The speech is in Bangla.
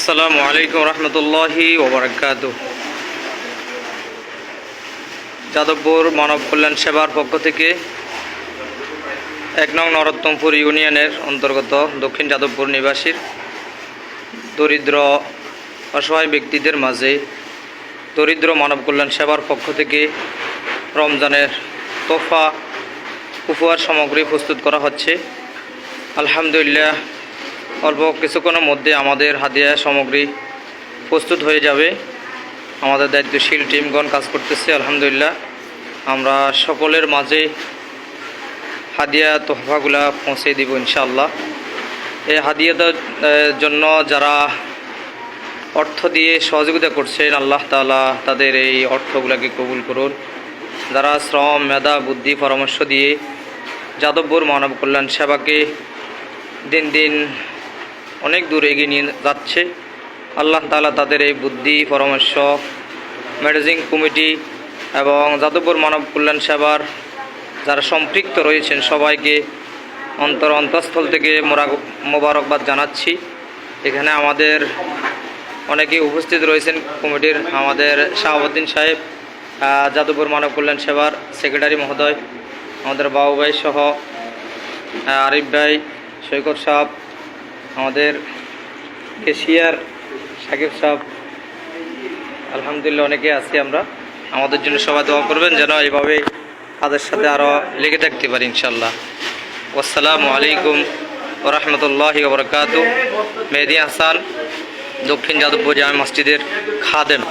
আসসালামু আলাইকুম রহমতুল্লাহি ওবরাকাতুহু। যাদবপুর মানব কল্যাণ সেবার পক্ষ থেকে ১ নং নরোত্তমপুর ইউনিয়নের অন্তর্গত দক্ষিণ যাদবপুর নিবাসীর দরিদ্র অসহায় ব্যক্তিদের মাঝে দরিদ্র মানব কল্যাণ সেবার পক্ষ থেকে রমজানের তোফা উপহার সামগ্রী প্রস্তুত করা হচ্ছে। আলহামদুলিল্লাহ, অল্প কিছুক্ষণের মধ্যে আমাদের হাদিয়া সামগ্রী প্রস্তুত হয়ে যাবে। আমাদের দায়িত্বশীল টিমগণ কাজ করতেছে। আলহামদুলিল্লাহ, আমরা সকলের মাঝে হাদিয়া তোহফাগুলা পৌঁছে দিব ইনশাআল্লাহ। এই হাদিয়াটার জন্য যারা অর্থ দিয়ে সহযোগিতা করছেন, আল্লাহ তাআলা তাদের এই অর্থগুলাকে কবুল করুন। যারা শ্রম, মেধা, বুদ্ধি, পরামর্শ দিয়ে যাদবপুর মানব কল্যাণ সেবাকে দিন দিন অনেক দূর এগিয়ে নিয়ে যাচ্ছে, আল্লাহ তাআলা তাদের এই বুদ্ধি, পরামর্শ, ম্যানেজিং কমিটি এবং যাদবপুর মানব কল্যাণ সেবার যারা সম্পৃক্ত রয়েছেন সবাইকে অন্তঃস্থল থেকে মোবারকবাদ জানাচ্ছি। এখানে আমাদের অনেকে উপস্থিত রয়েছেন কমিটির, আমাদের শাহাবুদ্দিন সাহেব, যাদবপুর মানব কল্যাণ সেবার সেক্রেটারি মহোদয়, আমাদের বাবু ভাই সহ আরিফ ভাই, সৈকত সাহেব, আমাদের কেশিয়ার সাকিব সাহেব, আলহামদুলিল্লাহ অনেকে আছি আমরা। আমাদের জন্য সবাই দোয়া করবেন যেন এইভাবে কাজের সাথে আরও লেগে থাকতে পারি ইনশাল্লাহ। আসসালামু আলাইকুম ওয়া রাহমাতুল্লাহি ওয়া বারাকাতুহু। মেহেদী হাসান, দক্ষিণ যাদবপুর জামে মসজিদের খাদেম।